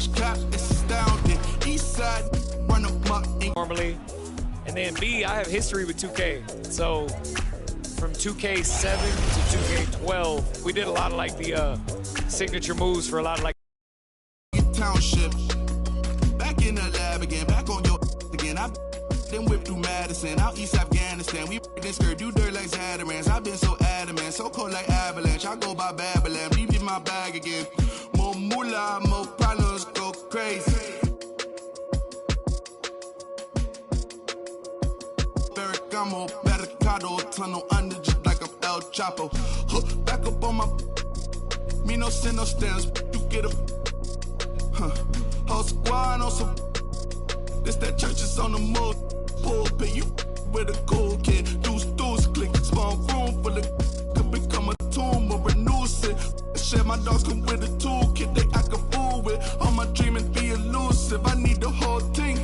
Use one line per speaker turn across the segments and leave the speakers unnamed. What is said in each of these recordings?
much clap, it's astounding. East side, run up my
normally. And then B, I have history with 2K. So from 2K7 to 2K12, we did a lot of like the signature moves for a lot of like
township. Back in the lab again, back on your again. I then whip through Madison, out East Afghanistan. We this skirt, do dirt like Zatarans. I've been so adamant, so cold like avalanche. I go by Babylon, leave in my bag again. More moolah, more problems, go crazy. Ferragamo, barricado, tunnel under just like I'm El Chapo. Back up on my, me no sin, no stands. You get a, whole squad on some. This that church is on the move. Pulpit, you with a cool kid. Deuce, click, small room full of. Could become a tomb or a nuisance. Shit, my dogs come with a toolkit. They act a fool with. All my dreaming be elusive. I need the whole thing.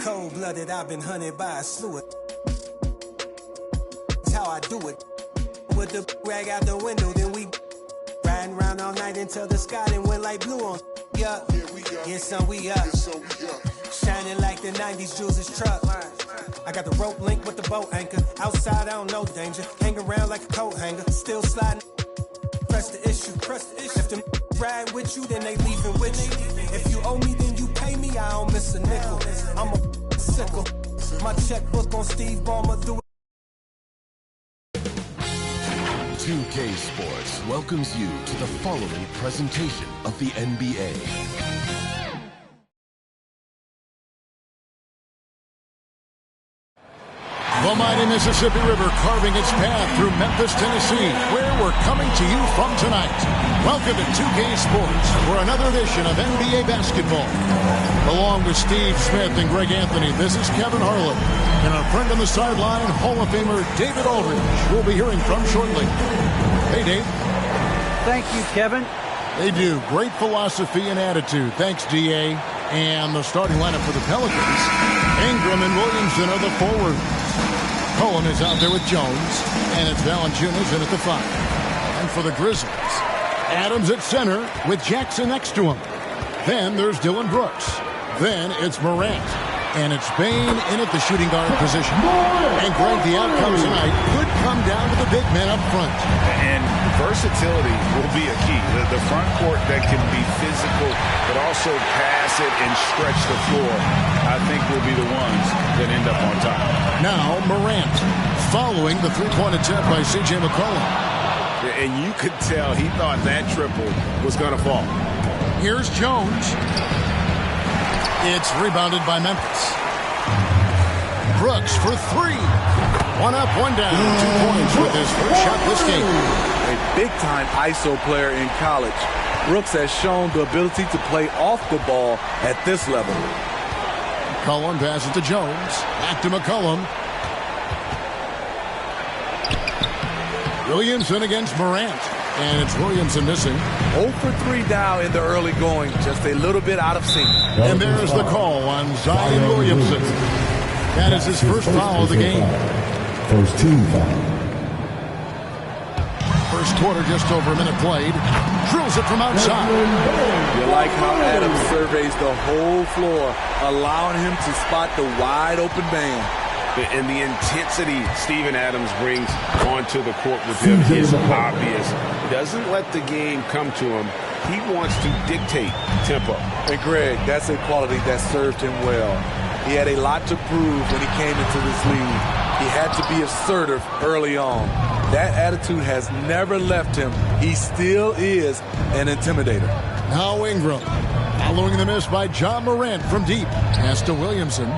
Cold-blooded, I've been hunted by a slew of. That's how I do it. With the rag out the window, then we riding around all night until the sky then went like blue on. Yeah, yeah, son, we up. Shining like the 90s Jules' truck. I got the rope link with the boat anchor. Outside, I don't know danger. Hang around like a coat hanger. Still sliding. Press the issue. If them ride with you, then they leaving with you. If you owe me, then you pay me. I don't miss a nickel. I'm a sickle. My checkbook on Steve Ballmer. Do it.
2K Sports welcomes you to the following presentation of the NBA.
The mighty Mississippi River carving its path through Memphis, Tennessee, where we're coming to you from tonight. Welcome to 2K Sports for another edition of NBA basketball. Along with Steve Smith and Greg Anthony, this is Kevin Harlan. And our friend on the sideline, Hall of Famer David Aldridge, we'll be hearing from shortly. Hey, Dave.
Thank you, Kevin.
They do. Great philosophy and attitude. Thanks, DA. And the starting lineup for the Pelicans. Ingram and Williamson are the forwards. Cohen is out there with Jones, and it's Valanciunas in at the 5. And for the Grizzlies, Adams at center with Jackson next to him. Then there's Dylan Brooks. Then it's Morant. And it's Bane in at the shooting guard position. And Greg, the outcome tonight could come down to the big men up front.
And versatility will be a key. The front court that can be physical, but also pass it and stretch the floor, I think will be the ones that end up on top.
Now Morant, following the three-point attempt by C.J. McCollum.
And you could tell he thought that triple was going to fall.
Here's Jones. It's rebounded by Memphis. Brooks for 3. One up, one down. 2 points with his first shot this game.
A big-time ISO player in college. Brooks has shown the ability to play off the ball at this level.
McCollum passes to Jones. Back to McCollum. Williamson against Morant. And it's Williamson missing.
0 for 3 now in the early going. Just a little bit out of sync.
And there's the call on Zion Williamson. That is his first foul of the game.
First team foul.
First quarter, just over a minute played. Drills it from outside.
You like how Adams surveys the whole floor, allowing him to spot the wide open man.
And the intensity Steven Adams brings onto the court with him is obvious. Doesn't let the game come to him. He wants to dictate tempo.
And Greg, that's a quality that served him well. He had a lot to prove when he came into this league. He had to be assertive early on. That attitude has never left him. He still is an intimidator.
Now Ingram, following the miss by John Morant from deep. Pass to Williamson.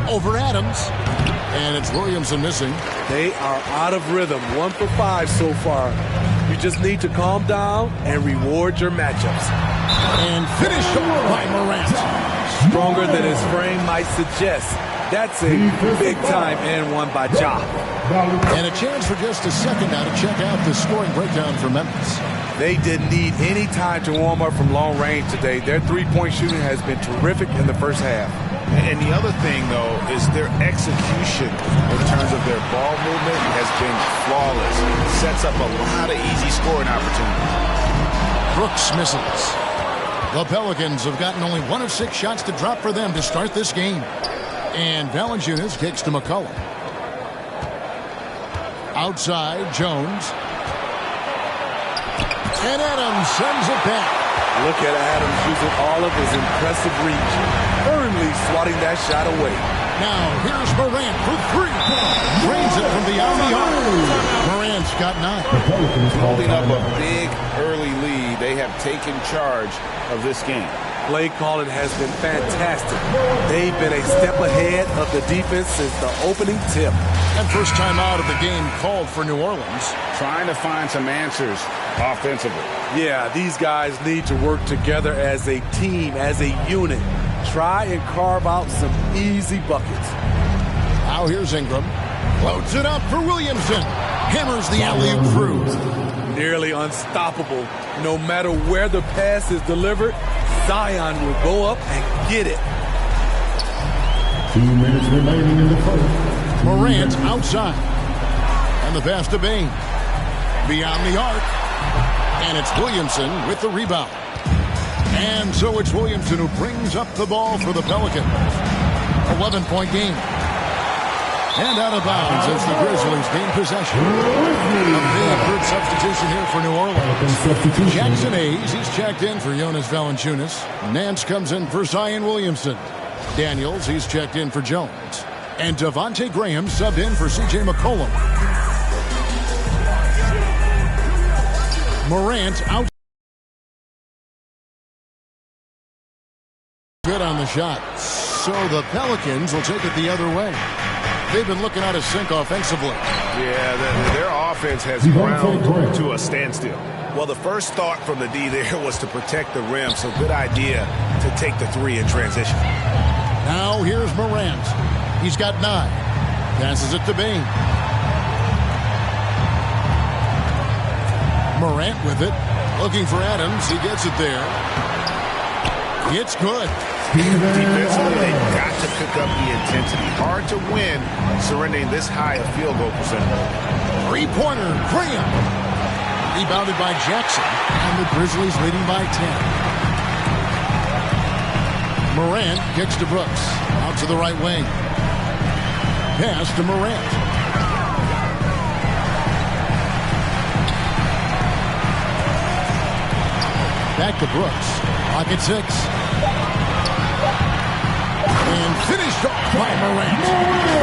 Over Adams. And it's Williamson missing.
They are out of rhythm. 1 for 5 so far. You just need to calm down and reward your matchups.
And finished off by Morant.
Stronger than his frame might suggest. That's a big-time and one by Ja.
And a chance for just a second now to check out the scoring breakdown for Memphis.
They didn't need any time to warm up from long range today. Their three-point shooting has been terrific in the first half.
And the other thing, though, is their execution in terms of their ball movement has been flawless. Sets up a lot of easy scoring opportunities.
Brooks misses. The Pelicans have gotten only 1 of 6 shots to drop for them to start this game. And Valanciunas kicks to McCollum. Outside, Jones. And Adams sends it back.
Look at Adams using all of his impressive reach, firmly swatting that shot away.
Now, here's Morant for 3. Drains it from beyond the arc. Morant's got 9.
Holding up a big early lead, they have taken charge of this game.
Play calling has been fantastic. They've been a step ahead of the defense since the opening tip.
And first time out of the game called for New Orleans.
Trying to find some answers offensively.
Yeah, these guys need to work together as a team, as a unit. Try and carve out some easy buckets.
Now here's Ingram. Floats it up for Williamson. Hammers the alley-oop through.
Nearly unstoppable. No matter where the pass is delivered, Zion will go up and get it.
2 minutes remaining in the first.
Morant outside. And the pass to Bain. Beyond the arc. And it's Williamson with the rebound. And so it's Williamson who brings up the ball for the Pelicans. 11-point game. And out of bounds as the Grizzlies gain possession. A big group substitution here for New Orleans. Jackson Hayes, he's checked in for Jonas Valanciunas. Nance comes in for Zion Williamson. Daniels, he's checked in for Jones. And Devontae Graham subbed in for C.J. McCollum. Morant out. Good on the shot. So the Pelicans will take it the other way. They've been looking out of sync offensively.
Yeah, their offense has ground to a standstill. Well, the first thought from the D there was to protect the rim, so good idea to take the 3 in transition.
Now here's Morant. He's got 9. Passes it to Bain. Morant with it. Looking for Adams. He gets it there. It's good.
Defensively, they've got to pick up the intensity. Hard to win surrendering this high a field goal percentage.
3-pointer, Graham. Rebounded by Jackson, and the Grizzlies leading by 10. Morant kicks to Brooks. Out to the right wing. Pass to Morant. Back to Brooks. Clock at 6. And finished off by Morant.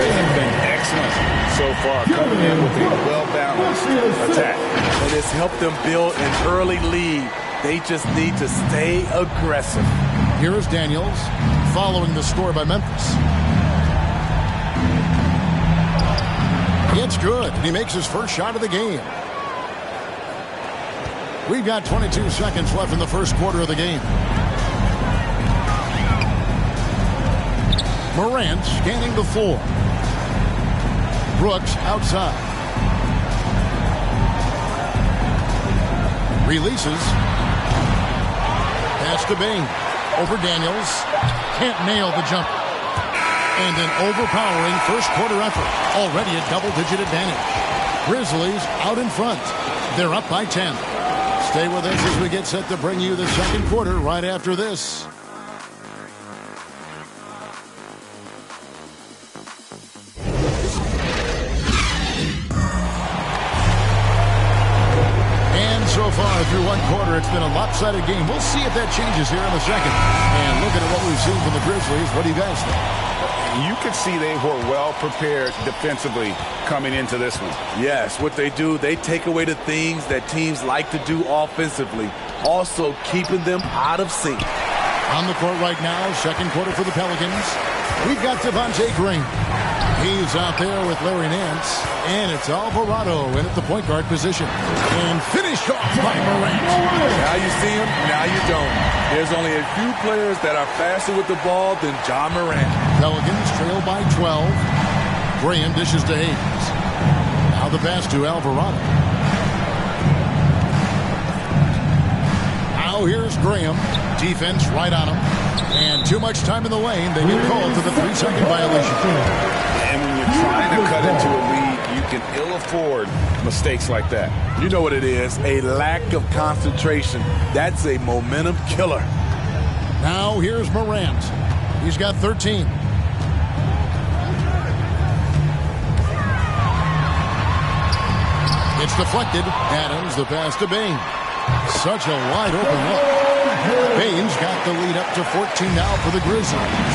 They have been excellent so far, coming in with a well-balanced attack.
And it's helped them build an early lead. They just need to stay aggressive.
Here is Daniels following the score by Memphis. It's good. He makes his first shot of the game. We've got 22 seconds left in the first quarter of the game. Morant scanning the floor. Brooks outside. Releases. Pass to Bain. Over Daniels. Can't nail the jumper. And an overpowering first quarter effort. Already a double-digit advantage. Grizzlies out in front. They're up by 10. Stay with us as we get set to bring you the second quarter right after this. And so far through one quarter, it's been a lopsided game. We'll see if that changes here in the second. And looking at what we've seen from the Grizzlies, what do you guys think?
You could see they were well prepared defensively coming into this one.
Yes, what they do, they take away the things that teams like to do offensively, also keeping them out of sync.
On the court right now, second quarter for the Pelicans. We've got Devontae Graham. He's out there with Larry Nance, and it's Alvarado in at the point guard position. And finished off by Morant.
Now you see him, now you don't. There's only a few players that are faster with the ball than John Morant.
Pelicans trail by 12. Graham dishes to Hayes. Now the pass to Alvarado. Now here's Graham. Defense right on him. And too much time in the lane. They get called for the 3-second violation.
And when you're trying to cut into a lead, you can ill afford mistakes like that.
You know what it is, a lack of concentration. That's a momentum killer.
Now here's Morant. He's got 13. It's deflected. Adams, the pass to Bain. Such a wide open look. Bain's got the lead up to 14 now for the Grizzlies.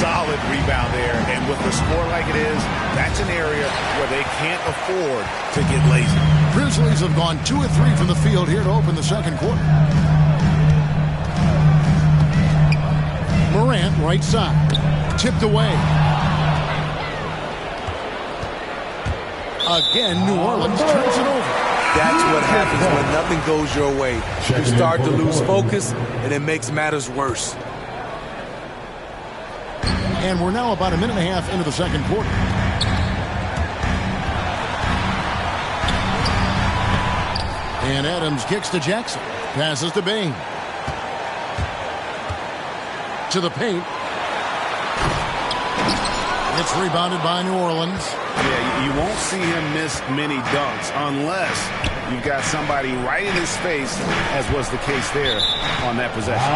Solid rebound there, and with the score like it is, that's an area where they can't afford to get lazy.
Grizzlies have gone 2 of 3 from the field here to open the second quarter. Morant, right side. Tipped away. Again, New Orleans turns it over.
That's what happens when nothing goes your way. You start to lose focus, and it makes matters worse.
And we're now about a minute and a half into the second quarter. And Adams kicks to Jackson. Passes to Bain. To the paint. It's rebounded by New Orleans.
Yeah, you won't see him miss many dunks unless you've got somebody right in his face, as was the case there on that possession.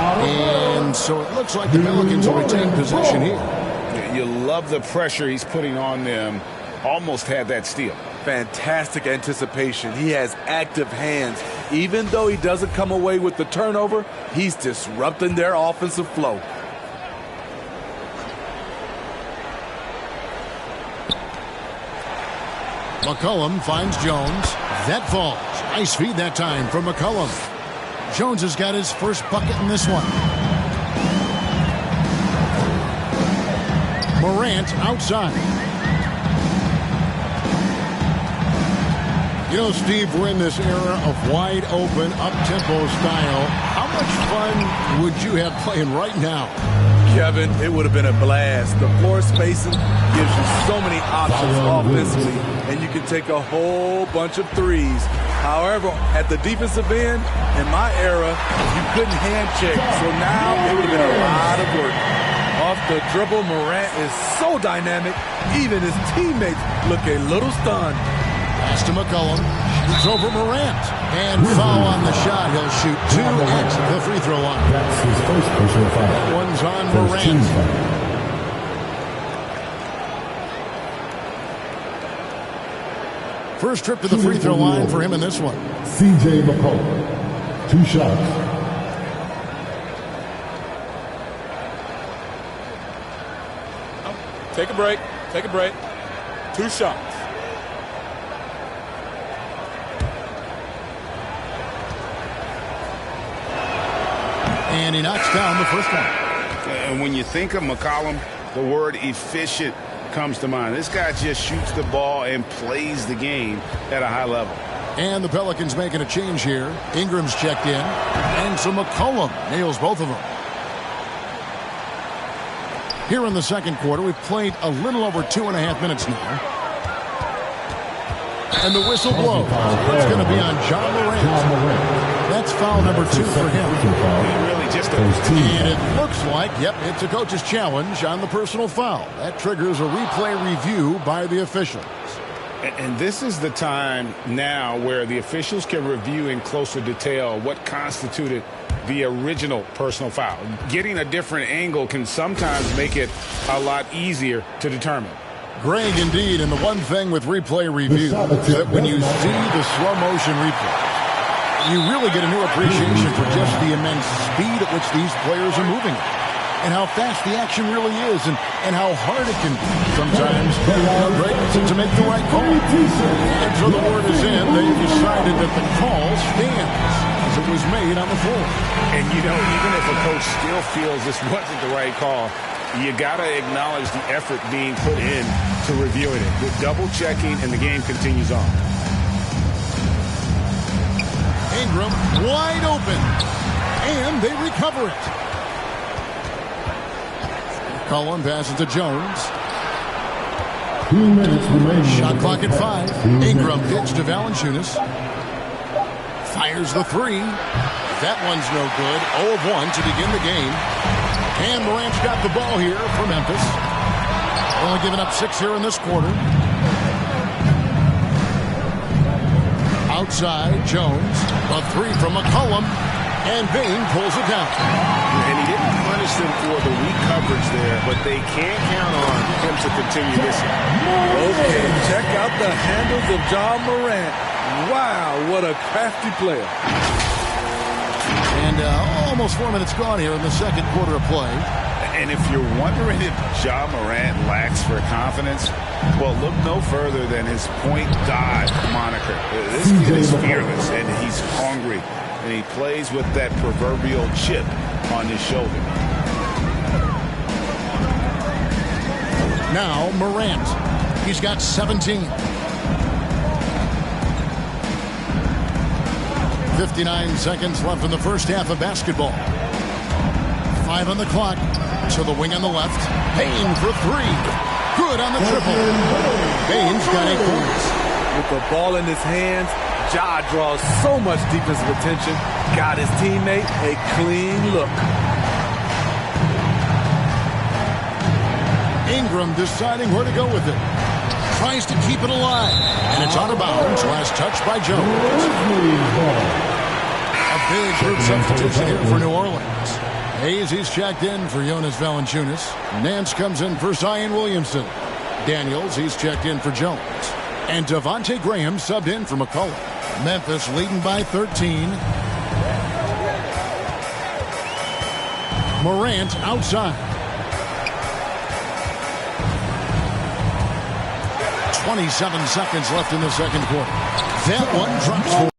And so it looks like the Pelicans will retain possession here.
You love the pressure he's putting on them. Almost had that steal.
Fantastic anticipation. He has active hands. Even though he doesn't come away with the turnover, he's disrupting their offensive flow.
McCollum finds Jones. That falls. Nice feed that time from McCollum. Jones has got his first bucket in this one. Morant outside. You know, Steve, we're in this era of wide open, up-tempo style. How much fun would you have playing right now?
Kevin, it would have been a blast. The floor spacing gives you so many options offensively, and you can take a whole bunch of threes. However, at the defensive end, in my era, you couldn't hand check, so now it would have been a lot of work. Off the dribble, Morant is so dynamic, even his teammates look a little stunned.
Pass to McCollum. Shoots over Morant. And foul on the shot. He'll shoot 2 at the free throw line.
That's his first personal foul.
That one's on Morant. First trip to the free throw line for him in this one.
C.J. McCollum. 2 shots.
Take a break. Take a break. 2 shots.
And he knocks down the first one.
And when you think of McCollum, the word efficient comes to mind. This guy just shoots the ball and plays the game at a high level.
And the Pelicans making a change here. Ingram's checked in. And so McCollum nails both of them. Here in the second quarter, we've played a little over 2.5 minutes now. And the whistle blows. It's going to be on John Morant. That's foul number 2 for him.
Really just
and it looks like, yep, it's a coach's challenge on the personal foul. That triggers a replay review by the officials.
And this is the time now where the officials can review in closer detail what constituted the original personal foul. Getting a different angle can sometimes make it a lot easier to determine.
Greg, indeed, and the one thing with replay review is that when you see the slow motion replay, you really get a new appreciation for just the immense speed at which these players are moving and how fast the action really is and how hard it can be sometimes to make the right call. And so the word is in. They've decided that the call stands as it was made on the floor.
And, you know, even if a coach still feels this wasn't the right call, you got to acknowledge the effort being put in to reviewing it. With double checking, and the game continues on.
Ingram wide open, and they recover it. Cullen passes to Jones.
2 minutes remaining.
Shot clock at 5. Ingram pitch to Valanciunas. Fires the 3. That one's no good. 0 of 1 to begin the game. And Morant's got the ball here for Memphis. Only giving up 6 here in this quarter. Outside, Jones. A 3 from McCollum. And Bain pulls it down.
And he didn't punish them for the weak coverage there, but they can't count on him to continue missing.
Okay, check out the handles of John Morant. Wow, what a crafty player.
And almost 4 minutes gone here in the second quarter of play.
And if you're wondering if John Morant lacks for confidence, well, look no further than his point guard moniker. This kid is fearless, and he's hungry. And he plays with that proverbial chip on his shoulder.
Now Morant. He's got 17. 59 seconds left in the first half of basketball. 5 on the clock. To the wing on the left. Payne for 3. Good on the triple. Payne's got 8 points.
With the ball in his hands, Ja draws so much defensive attention. Got his teammate a clean look.
Ingram deciding where to go with it. Tries to keep it alive. And it's out of bounds. Last touch by Jones. A big group substitution here for New Orleans. Hayes, he's checked in for Jonas Valanciunas. Nance comes in for Zion Williamson. Daniels, he's checked in for Jones. And Devontae Graham subbed in for McCollum. Memphis leading by 13. Morant outside. 27 seconds left in the second quarter. That one drops for.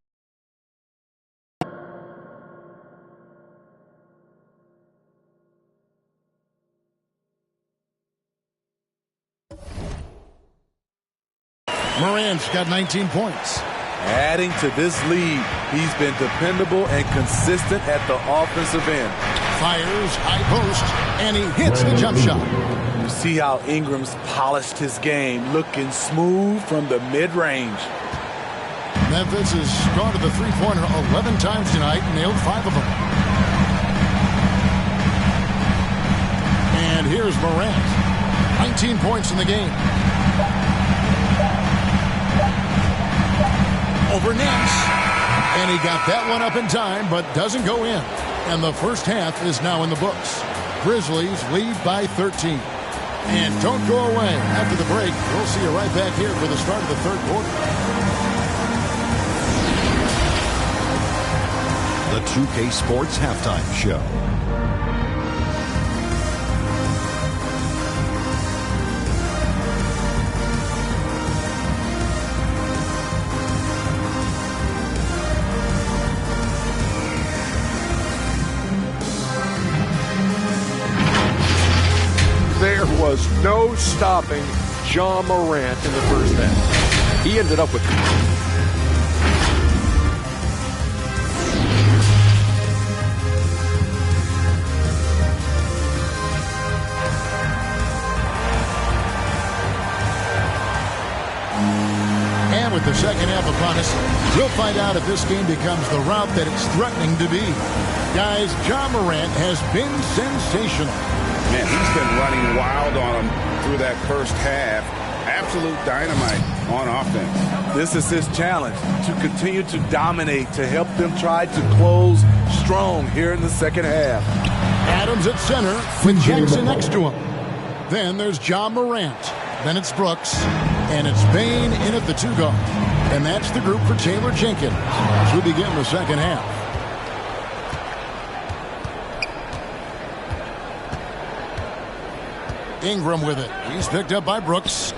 Morant's got 19 points.
Adding to this lead, he's been dependable and consistent at the offensive end.
Fires, high post, and he hits the jump shot.
You see how Ingram's polished his game, looking smooth from the mid-range.
Memphis has gone to the three-pointer 11 times tonight and nailed 5 of them. And here's Morant. 19 points in the game. Over Nance. And he got that one up in time, but doesn't go in. And the first half is now in the books. Grizzlies lead by 13. And don't go away. After the break, we'll see you right back here for the start of the third quarter.
The 2K Sports Halftime Show.
There was no stopping John Morant in the first half. He ended up with...
And with the second half upon us, we'll find out if this game becomes the route that it's threatening to be. Guys, John Morant has been sensational.
Man, he's been running wild on him through that first half. Absolute dynamite on offense.
This is his challenge, to continue to dominate, to help them try to close strong here in the second half.
Adams at center with Jackson next to him. Then there's John Morant. Then it's Brooks. And it's Bain in at the 2 guard. And that's the group for Taylor Jenkins as we begin the second half. Ingram with it. He's picked up by Brooks.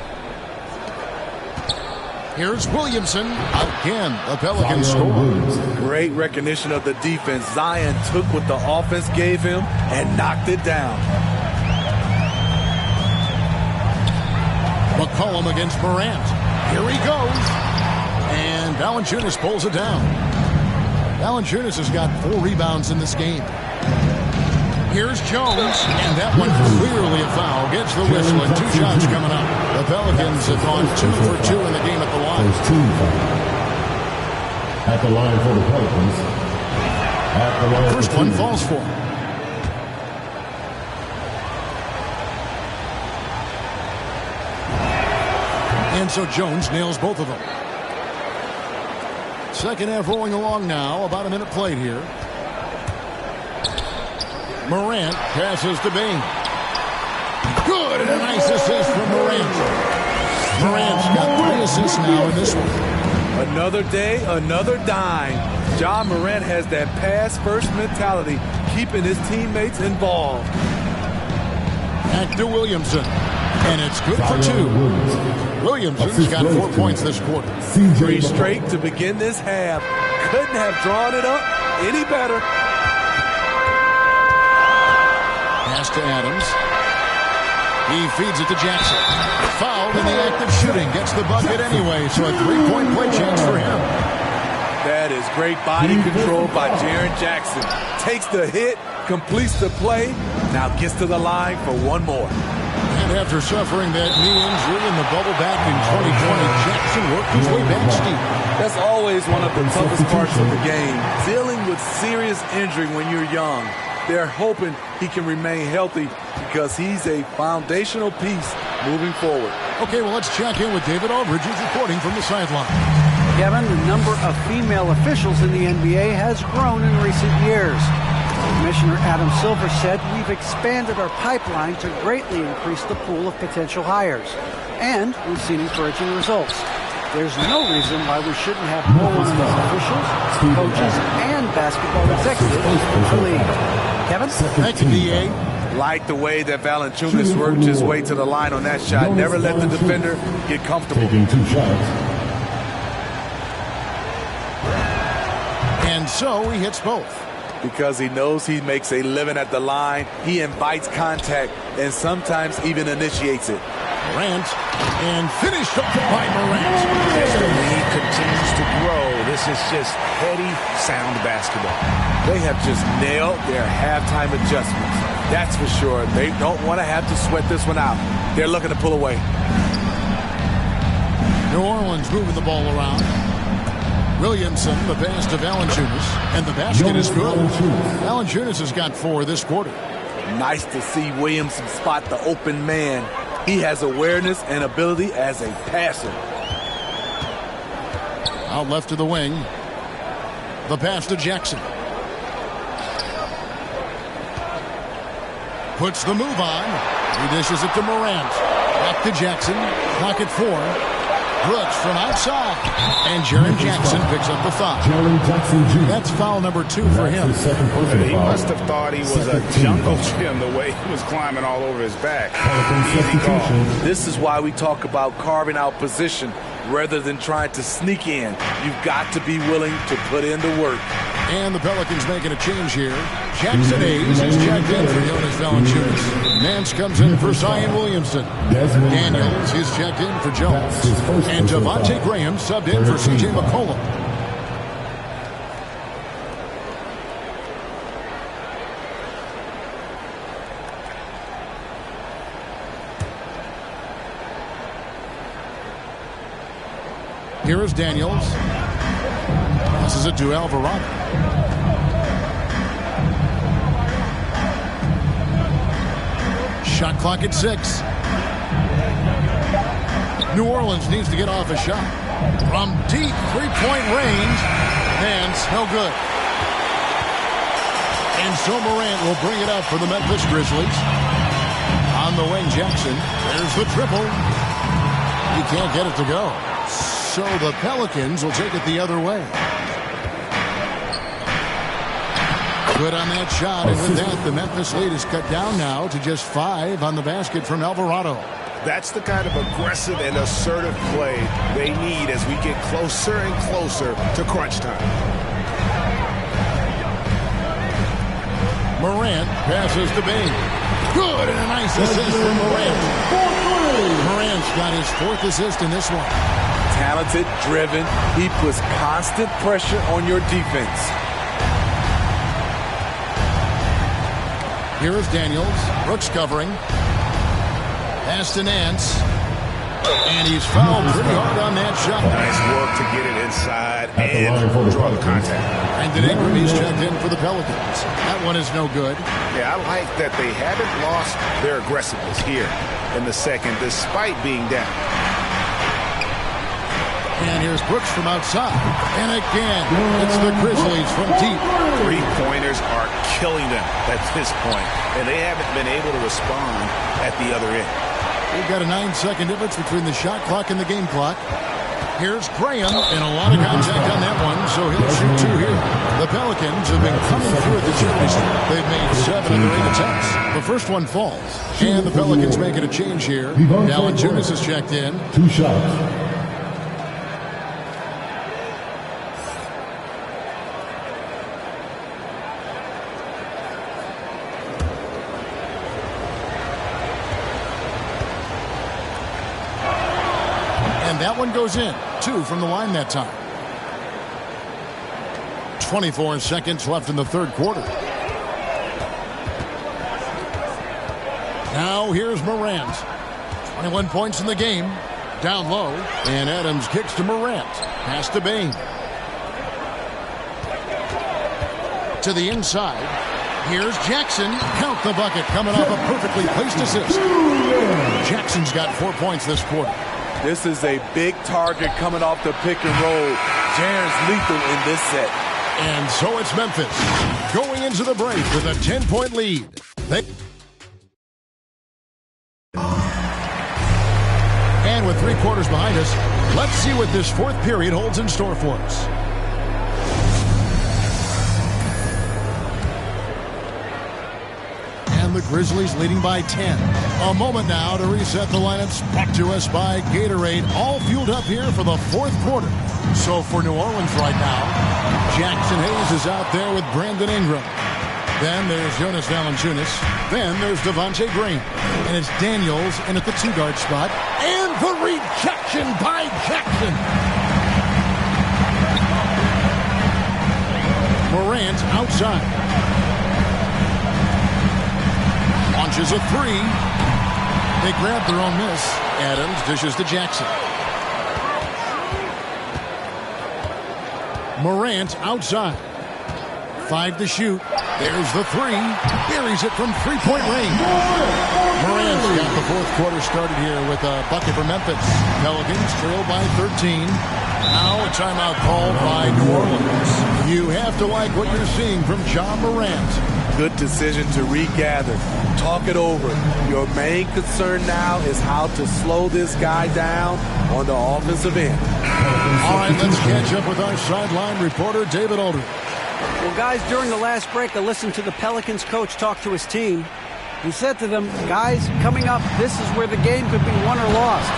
Here's Williamson. Again, the Pelicans score.
Great recognition of the defense. Zion took what the offense gave him and knocked it down.
McCollum against Morant. Here he goes. And Valanciunas pulls it down. Valanciunas has got 4 rebounds in this game. Here's Jones, and that one clearly a foul. Gets the whistle, and 2 shots coming up. The Pelicans have gone 2 for 2 in the game at the line.
At the line for the Pelicans. At the line
First one falls for him. And so Jones nails both of them. Second half rolling along now. About a minute played here. Morant passes to Bain. Good, and a nice assist from Morant. Morant's got 3 assists now in this one.
Another day, another dime. Ja Morant has that pass-first mentality, keeping his teammates involved.
Back to Williamson, and it's good for 2. Williamson's got 4 points this quarter.
3 straight to begin this half. Couldn't have drawn it up any better.
Pass to Adams. He feeds it to Jackson. Fouled in the act of shooting. Gets the bucket anyway, so a 3-point play chance for him.
That is great body control by Jaren Jackson. Takes the hit, completes the play, now gets to the line for one more.
And after suffering that knee injury in the bubble back in 2020, Jackson worked his way back steep.
That's always one of the toughest parts of the game, dealing with serious injury when you're young. They're hoping he can remain healthy because he's a foundational piece moving forward.
Okay, well, let's check in with David Aldridge, who's reporting from the sideline.
Kevin, the number of female officials in the NBA has grown in recent years. Commissioner Adam Silver said, "We've expanded our pipeline to greatly increase the pool of potential hires, and we've seen encouraging results. There's no reason why we shouldn't have more women's officials, coaches, and basketball executives in the league." Kevin?
Thank you, D.A.
Like the way that Valanciunas worked his way to the line on that shot. Never let the defender get comfortable.
Taking 2 shots.
And so he hits both.
Because he knows he makes a living at the line, he invites contact and sometimes even initiates it.
Morant, and finished up by Morant.
As the league continues to grow, this is just heady, sound basketball.
They have just nailed their halftime adjustments. That's for sure. They don't want to have to sweat this one out. They're looking to pull away.
New Orleans moving the ball around. Williamson, the pass to Valanciunas, and the basket is good. Valanciunas has got 4 this quarter.
Nice to see Williamson spot the open man. He has awareness and ability as a passer.
Out left to the wing. The pass to Jackson. Puts the move on. He dishes it to Morant. Back to Jackson. Clock at 4. Brooks from outside. And Jaren Jackson picks up the foul. That's foul number 2 for him.
He must have thought he was a jungle gym the way he was climbing all over his back. Easy call.
This is why we talk about carving out position rather than trying to sneak in. You've got to be willing to put in the work.
And the Pelicans making a change here. Jackson Hayes is checked in for Jonas Valanciunas. Nance comes in for Zion Williamson. Daniels is checked in for Jones. And Devontae Graham subbed in for C.J. McCollum. Here is Daniels. This is it to Alvarado. Shot clock at 6. New Orleans needs to get off a shot. From deep 3-point range. And no good. And so Morant will bring it up for the Memphis Grizzlies. On the wing, Jackson. There's the triple. He can't get it to go. So the Pelicans will take it the other way. Good on that shot, and with that, the Memphis lead is cut down now to just 5 on the basket from Alvarado.
That's the kind of aggressive and assertive play they need as we get closer and closer to crunch time.
Morant passes to Bain. Good, and a nice assist from Morant. Morant's got his 4th assist in this one.
Talented, driven, he puts constant pressure on your defense.
Here is Daniels. Brooks covering. Pass to Nance. And he's fouled pretty hard on that shot.
Nice work to get it inside and draw the contact.
Brandon Ingram, he's checked in for the Pelicans. That one is no good.
Yeah, I like that they haven't lost their aggressiveness here in the second, despite being down.
And here's Brooks from outside. And again, it's the Grizzlies from deep.
Three-pointers are killing them at this point, and they haven't been able to respond at the other end.
We've got a 9-second difference between the shot clock and the game clock. Here's Graham, and a lot of contact on that one, so he'll shoot two here. The Pelicans have been coming through at the charity stripe. They've made 7 of their 8 attempts. The first one falls, and the Pelicans making a change here. Valanciunas has checked in.
2 shots.
That one goes in. 2 from the line that time. 24 seconds left in the third quarter. Now here's Morant. 21 points in the game. Down low. And Adams kicks to Morant. Pass to Bain. To the inside. Here's Jackson. Count the bucket. Coming off a perfectly placed assist. Jackson's got 4 points this quarter.
This is a big target coming off the pick and roll. Jaren's lethal in this set.
And so it's Memphis going into the break with a 10-point lead. And with 3 quarters behind us, let's see what this fourth period holds in store for us. The Grizzlies leading by 10. A moment now to reset the lineups. Brought to us by Gatorade. All fueled up here for the fourth quarter. So for New Orleans right now, Jackson Hayes is out there with Brandon Ingram. Then there's Jonas Valanciunas. Then there's Devontae Green. And it's Daniels in at the 2-guard spot. And the rejection by Jackson. Morant outside. Launches a 3. They grab their own miss. Adams dishes to Jackson. Morant outside. 5 to shoot. There's the 3. Buries it from 3-point range. Morant's got the fourth quarter started here with a bucket for Memphis. Pelicans trail by 13. Now a timeout called by New Orleans. You have to like what you're seeing from Ja Morant.
Good decision to regather. Talk it over. Your main concern now is how to slow this guy down on the offensive end.
All right, let's catch up with our sideline reporter, David Aldridge.
Well, guys, during the last break, I listened to the Pelicans coach talk to his team. He said to them, guys, coming up, this is where the game could be won or lost.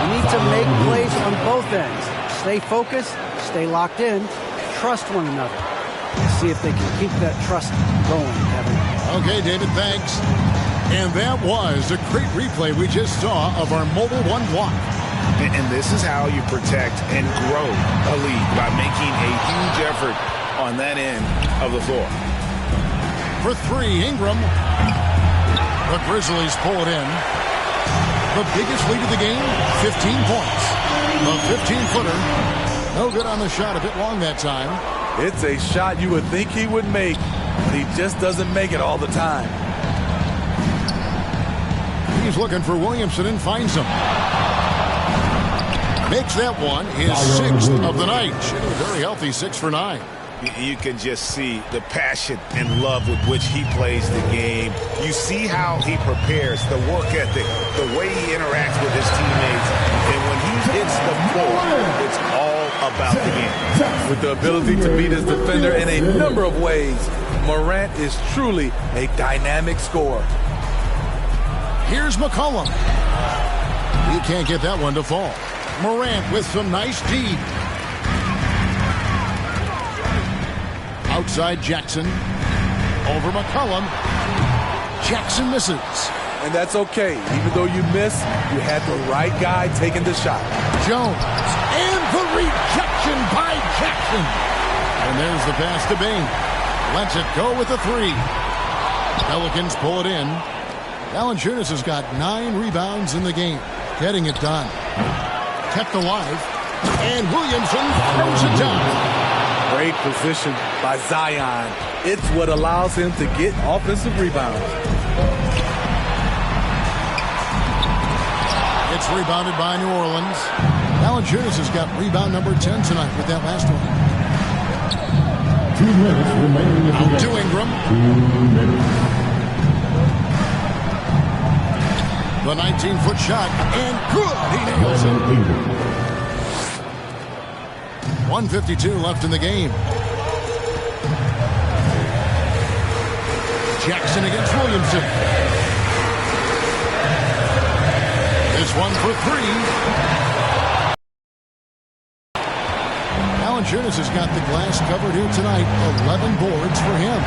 You need to make plays on both ends. Stay focused, stay locked in, trust one another. See if they can keep that trust going, Kevin.
Okay, David, thanks. And that was a great replay we just saw of our Mobile One block.
And this is how you protect and grow a lead, by making a huge effort on that end of the floor.
For 3, Ingram. The Grizzlies pull it in. The biggest lead of the game, 15 points. The 15-footer. No good on the shot, a bit long that time.
It's a shot you would think he would make, but he just doesn't make it all the time.
He's looking for Williamson and finds him. Makes that one his 6th of the night. Shooting very healthy, 6 for 9.
You can just see the passion and love with which he plays the game. You see how he prepares, the work ethic, the way he interacts with his teammates. And when he hits the floor, it's all about the game.
With the ability to beat his defender in a number of ways, Morant is truly a dynamic scorer.
Here's McCollum. He can't get that one to fall. Morant with some nice D. Outside Jackson. Over McCollum. Jackson misses.
And that's okay. Even though you miss, you had the right guy taking the shot.
Jones. And the rejection by Jackson. And there's the pass to Bain. Lets it go with a 3. Pelicans pull it in. Valanciunas has got 9 rebounds in the game. Getting it done. Kept alive. And Williamson throws it down.
Great position by Zion. It's what allows him to get offensive rebounds.
It's rebounded by New Orleans. Valanciunas has got rebound number 10 tonight with that last one.
2 minutes remaining in the
Out
game.
to Ingram.
2 minutes.
The 19-foot shot, and good. He nails it. 1:52 left in the game. Jackson against Williamson. This one for three. Valanciunas has got the glass covered here tonight. 11 boards for him.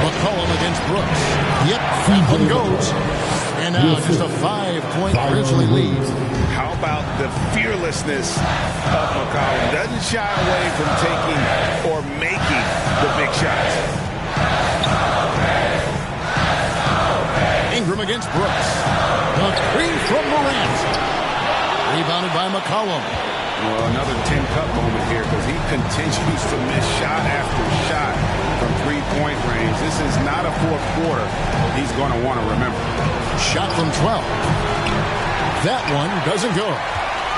McCollum against Brooks. Yep, that one goes. And now just a 5-point Grizzly lead.
How about the fearlessness of McCollum? Doesn't shy away from taking or making the big shots.
Ingram against Brooks. The three from Morant. Rebounded by McCollum.
Well, another 10-cup moment here because he continues to miss shot after shot from three-point range. This is not a fourth quarter he's going to want to remember.
Shot from 12. That one doesn't go.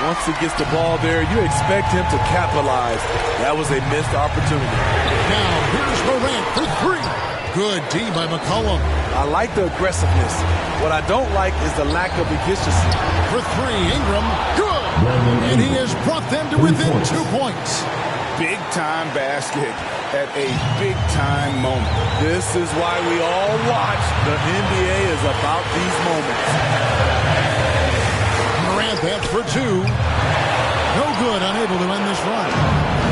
Once he gets the ball there, you expect him to capitalize. That was a missed opportunity.
Now, here's Morant for three. Good D by McCollum.
I like the aggressiveness. What I don't like is the lack of efficiency.
For three, Ingram. Good. And he has brought them to within 2 points.
Big-time basket at a big-time moment.
This is why we all watch. The NBA is about these moments.
Morant that's for two. No good, unable to end this run.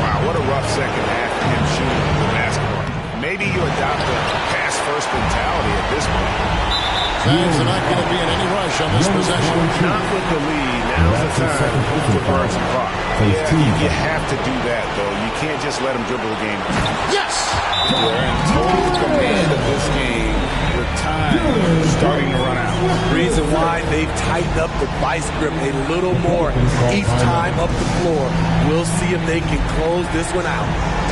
Wow, what a rough second half for him shooting the basketball. Maybe you adopt a pass-first mentality at this point.
Fans are not going to be in any rush on this possession.
Not with the lead. Now's the time to burn some clock. Yeah, you have to do that, though. You can't just let them dribble the game.
Yes!
We're in total command of this game. The time starting to run out.
Reason why they've tightened up the vice grip a little more each time up the floor. We'll see if they can close this one out.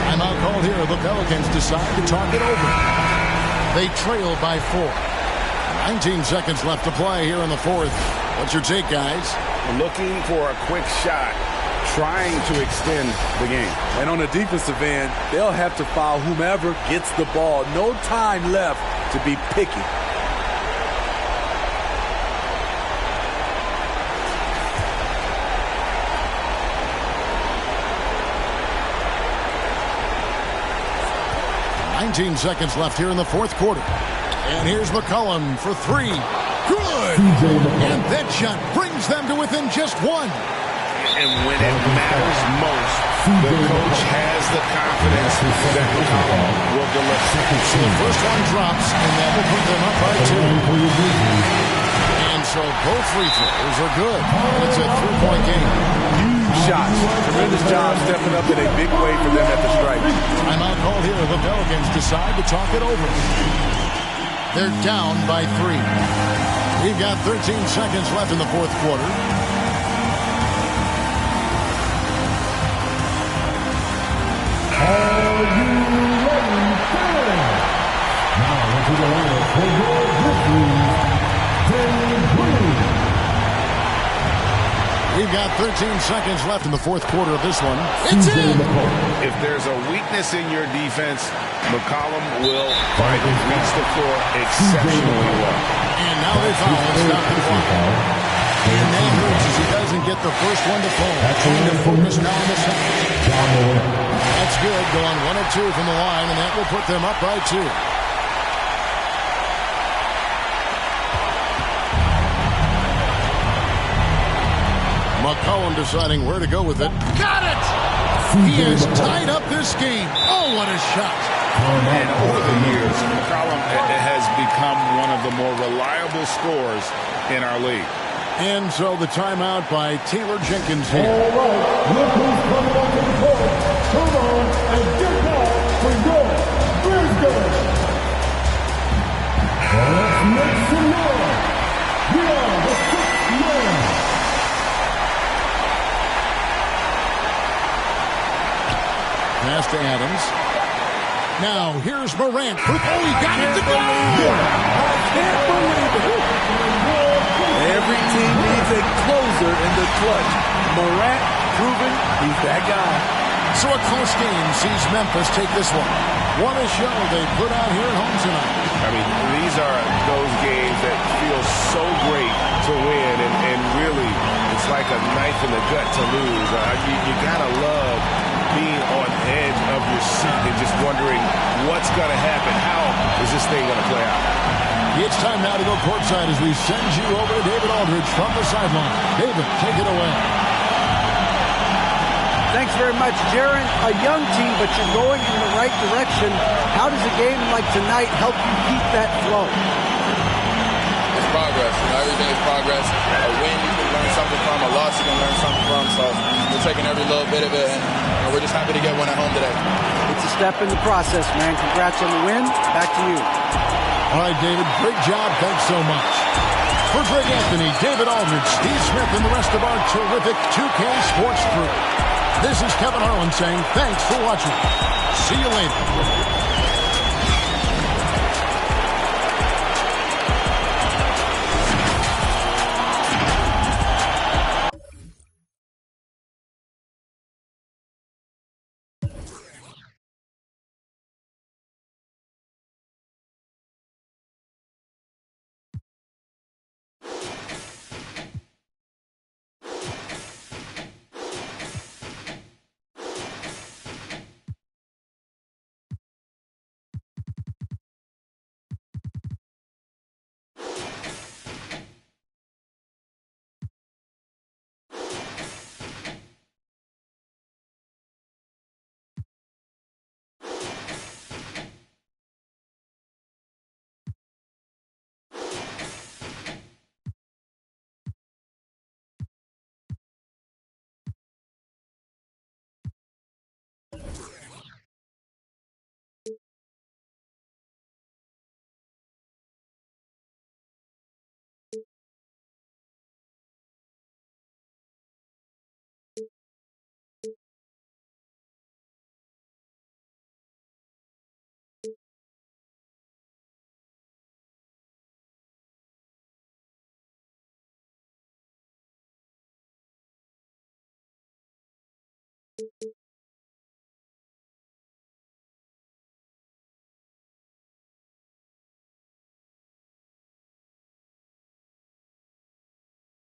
Timeout called here. The Pelicans decide to talk it over. They trail by 4. 19 seconds left to play here in the fourth. What's your take, guys?
Looking for a quick shot, trying to extend the game.
And on the defensive end, they'll have to foul whomever gets the ball. No time left to be picky.
$19 seconds left here in the fourth quarter. And here's McCollum for three. Good! And that shot brings them to within just one.
And when it matters most, the coach has the confidence that McCollum will deliver.
So the first one drops, and that will put them up by 2. And so both free throws are good. And it's a 3-point game.
Huge shots. Tremendous job stepping up in a big way for them at the stripe.
Timeout called here. The Pelicans decide to talk it over. They're down by 3. We've got 13 seconds left in the fourth quarter.
Are you ready? Now into the line for your Grizzlies,
We've got 13 seconds left in the fourth quarter of this one. It's in!
If there's a weakness in your defense, McCollum will find and reach the floor exceptionally well.
And now they foul and stop the clock. And that hurts as he doesn't get the first one to fall. Trying to focus now on the second. That's good. Going 1 of 2 from the line, and that will put them up by 2. McCollum deciding where to go with it. Got it! He has tied up this game. Oh, what a shot.
And over the years, McCollum has become one of the more reliable scorers in our league.
And so the timeout by Taylor Jenkins here.
All right, look who's coming up to the court. Come on and get back for your Grizzlies. Let's make some noise. We are the 6th man.
Pass to Adams. Now, here's Morant. Oh, he got it to go!
There Every team needs a closer in the clutch. Morant proving he's that guy.
So a close game sees Memphis take this one. What a show they put out here at home tonight.
I mean, these are those games that feel so great to win, and really, it's like a knife in the gut to lose. You gotta love being on edge of your seat and just wondering what's gonna happen. How is this thing gonna play out?
It's time now to go courtside as we send you over to David Aldridge from the sideline. David, take it away.
Thanks very much, Jaron. A young team, but you're going in the right direction. How does a game like tonight help you keep that flow?
It's progress. Everything is progress. A win you can learn something from, a loss you can learn something from. So we're taking every little bit of it, and we're just happy to get one at home today.
It's a step in the process, man. Congrats on the win. Back to you.
All right, David, great job. Thanks so much. For Greg Anthony, David Aldridge, Steve Smith, and the rest of our terrific 2K Sports crew, this is Kevin Harlan saying thanks for watching. See you later.